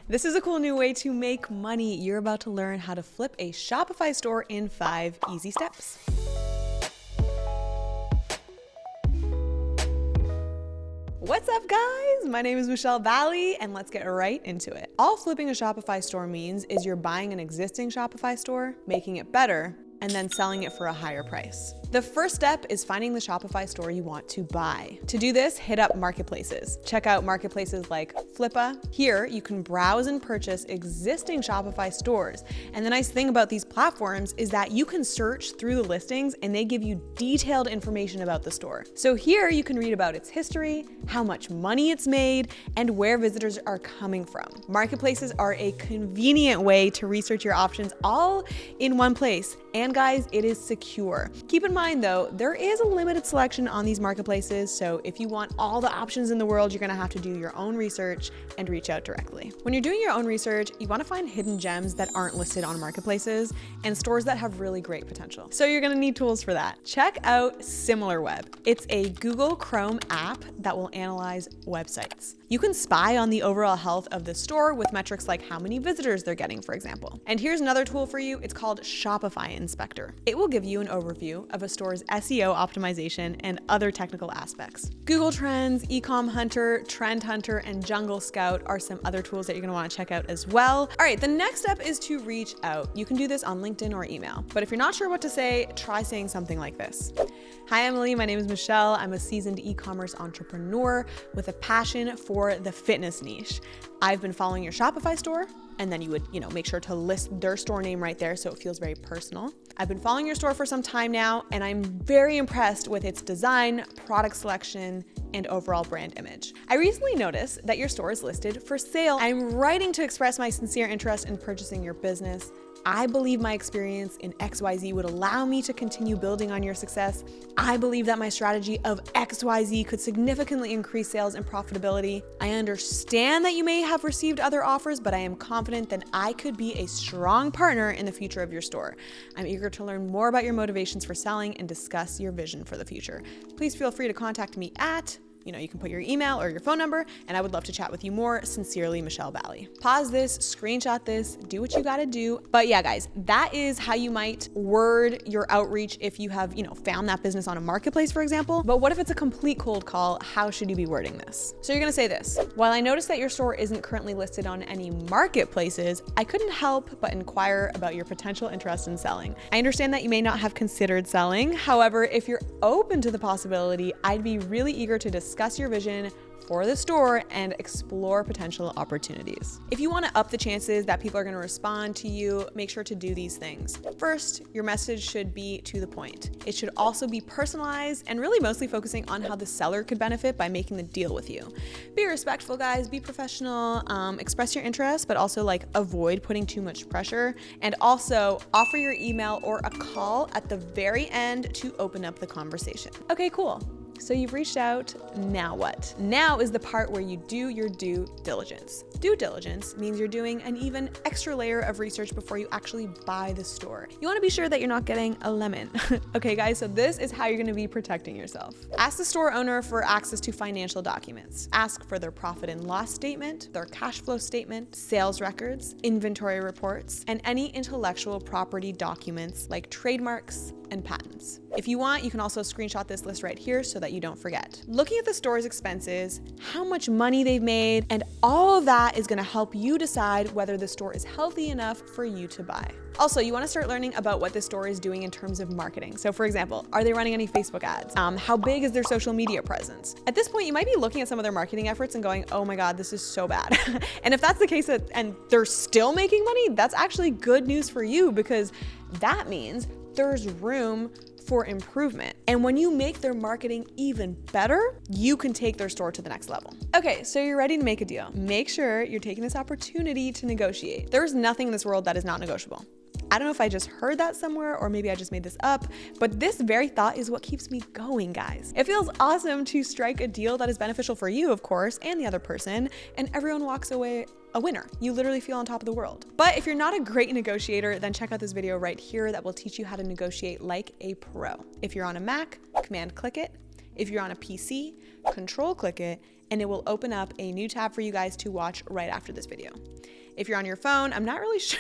This is a cool new way to make money. You're about to learn how to flip a Shopify store in 5 easy steps. What's up, guys? My name is Michelle Valley, and let's get right into it. All flipping a Shopify store means is you're buying an existing Shopify store, making it better, and then selling it for a higher price. The first step is finding the Shopify store you want to buy. To do this, hit up marketplaces. Check out marketplaces like Flippa. Here, you can browse and purchase existing Shopify stores. And the nice thing about these platforms is that you can search through the listings and they give you detailed information about the store. So here you can read about its history, how much money it's made, and where visitors are coming from. Marketplaces are a convenient way to research your options all in one place. And guys, it is secure. Keep in mind though, there is a limited selection on these marketplaces, so if you want all the options in the world, you're gonna have to do your own research and reach out directly. When you're doing your own research, you wanna find hidden gems that aren't listed on marketplaces and stores that have really great potential. So you're gonna need tools for that. Check out SimilarWeb. It's a Google Chrome app that will analyze websites. You can spy on the overall health of the store with metrics like how many visitors they're getting, for example. And here's another tool for you. It's called Shopify Inspector. It will give you an overview of a store's SEO optimization and other technical aspects. Google Trends, Ecom Hunter, Trend Hunter, and Jungle Scout are some other tools that you're gonna wanna check out as well. All right, the next step is to reach out. You can do this on LinkedIn or email, but if you're not sure what to say, try saying something like this. Hi, Emily. My name is Michelle. I'm a seasoned e-commerce entrepreneur with a passion for the fitness niche. I've been following your Shopify store, and then you would, make sure to list their store name right there so it feels very personal. I've been following your store for some time now, and I'm very impressed with its design, product selection, and overall brand image. I recently noticed that your store is listed for sale. I'm writing to express my sincere interest in purchasing your business. I believe my experience in XYZ would allow me to continue building on your success. I believe that my strategy of XYZ could significantly increase sales and profitability. I understand that you may have received other offers, but I am confident that I could be a strong partner in the future of your store. I'm eager to learn more about your motivations for selling and discuss your vision for the future. Please feel free to contact me at you can put your email or your phone number, and I would love to chat with you more. Sincerely, Michelle Valley. Pause this, screenshot this, do what you gotta do. But yeah, guys, that is how you might word your outreach if you have, found that business on a marketplace, for example. But what if it's a complete cold call? How should you be wording this? So you're gonna say this: while I noticed that your store isn't currently listed on any marketplaces, I couldn't help but inquire about your potential interest in selling. I understand that you may not have considered selling. However, if you're open to the possibility, I'd be really eager to discuss your vision for the store and explore potential opportunities. If you want to up the chances that people are going to respond to you, make sure to do these things. First, your message should be to the point. It should also be personalized and really mostly focusing on how the seller could benefit by making the deal with you. Be respectful, guys, be professional, express your interest, but also avoid putting too much pressure, and also offer your email or a call at the very end to open up the conversation. Okay, cool. So you've reached out, now what? Now is the part where you do your due diligence. Due diligence means you're doing an even extra layer of research before you actually buy the store. You wanna be sure that you're not getting a lemon. Okay, guys, so this is how you're gonna be protecting yourself. Ask the store owner for access to financial documents. Ask for their profit and loss statement, their cash flow statement, sales records, inventory reports, and any intellectual property documents like trademarks and patents. If you want, you can also screenshot this list right here so that you don't forget. Looking at the store's expenses, how much money they've made, and all of that is gonna help you decide whether the store is healthy enough for you to buy. Also, you wanna start learning about what the store is doing in terms of marketing. So for example, are they running any Facebook ads? How big is their social media presence? At this point, you might be looking at some of their marketing efforts and going, oh my God, this is so bad. And if that's the case and they're still making money, that's actually good news for you, because that means there's room for improvement. And when you make their marketing even better, you can take their store to the next level. Okay, so you're ready to make a deal. Make sure you're taking this opportunity to negotiate. There's nothing in this world that is not negotiable. I don't know if I just heard that somewhere or maybe I just made this up, but this very thought is what keeps me going, guys. It feels awesome to strike a deal that is beneficial for you, of course, and the other person, and everyone walks away a winner. You literally feel on top of the world. But if you're not a great negotiator, then check out this video right here that will teach you how to negotiate like a pro. If you're on a Mac, command click it. If you're on a PC, control click it. and it will open up a new tab for you guys to watch right after this video. If you're on your phone, I'm not really sure.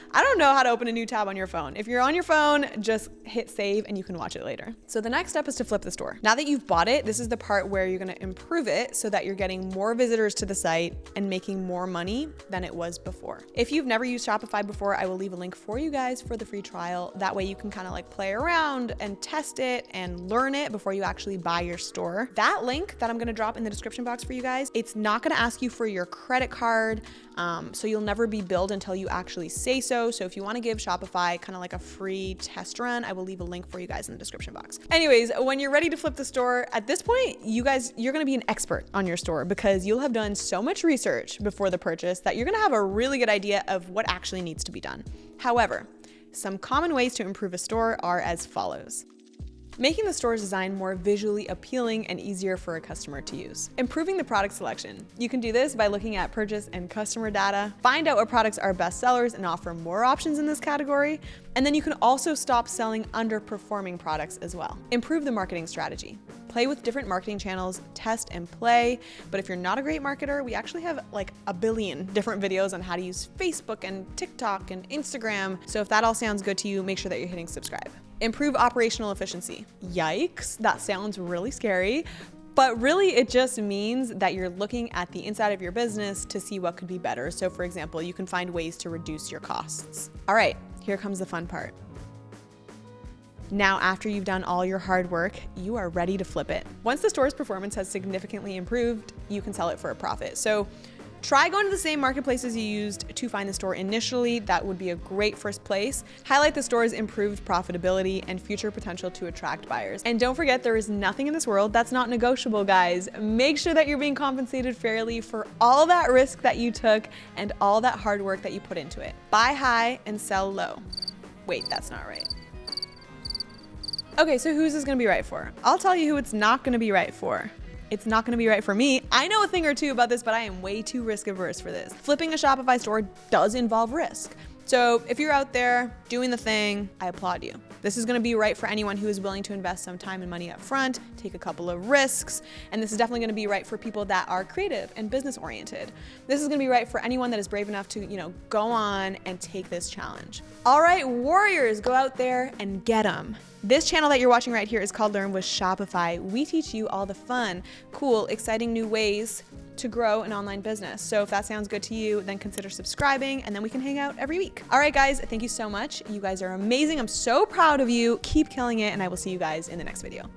I don't know how to open a new tab on your phone. If you're on your phone, just hit save and you can watch it later. So the next step is to flip the store. Now that you've bought it, this is the part where you're gonna improve it so that you're getting more visitors to the site and making more money than it was before. If you've never used Shopify before, I will leave a link for you guys for the free trial. That way you can kind of like play around and test it and learn it before you actually buy your store. That link that I'm gonna drop in the description box for you guys, it's not gonna ask you for your credit card, so you'll never be billed until you actually say so. So if you want to give Shopify kind of like a free test run, I will leave a link for you guys in the description box. Anyways, when you're ready to flip the store, at this point, you're going to be an expert on your store because you'll have done so much research before the purchase that you're going to have a really good idea of what actually needs to be done. However, some common ways to improve a store are as follows. Making the store's design more visually appealing and easier for a customer to use. Improving the product selection. You can do this by looking at purchase and customer data, find out what products are best sellers and offer more options in this category, and then you can also stop selling underperforming products as well. Improve the marketing strategy. Play with different marketing channels, test and play, but if you're not a great marketer, we actually have like a billion different videos on how to use Facebook and TikTok and Instagram. So if that all sounds good to you, make sure that you're hitting subscribe. Improve operational efficiency. Yikes, that sounds really scary, but really it just means that you're looking at the inside of your business to see what could be better. So for example, you can find ways to reduce your costs. All right, here comes the fun part. Now, after you've done all your hard work, you are ready to flip it. Once the store's performance has significantly improved, you can sell it for a profit. So try going to the same marketplaces you used to find the store initially. That would be a great first place. Highlight the store's improved profitability and future potential to attract buyers. And don't forget, there is nothing in this world that's not negotiable, guys. Make sure that you're being compensated fairly for all that risk that you took and all that hard work that you put into it. Buy high and sell low. Wait, that's not right. Okay, so who's this gonna be right for? I'll tell you who it's not gonna be right for. It's not gonna be right for me. I know a thing or two about this, but I am way too risk averse for this. Flipping a Shopify store does involve risk. So if you're out there doing the thing, I applaud you. This is gonna be right for anyone who is willing to invest some time and money up front, take a couple of risks, and this is definitely gonna be right for people that are creative and business oriented. This is gonna be right for anyone that is brave enough to, go on and take this challenge. All right, warriors, go out there and get them. This channel that you're watching right here is called Learn with Shopify. We teach you all the fun, cool, exciting new ways to grow an online business. So if that sounds good to you, then consider subscribing and then we can hang out every week. All right, guys, thank you so much. You guys are amazing. I'm so proud of you. Keep killing it, and I will see you guys in the next video.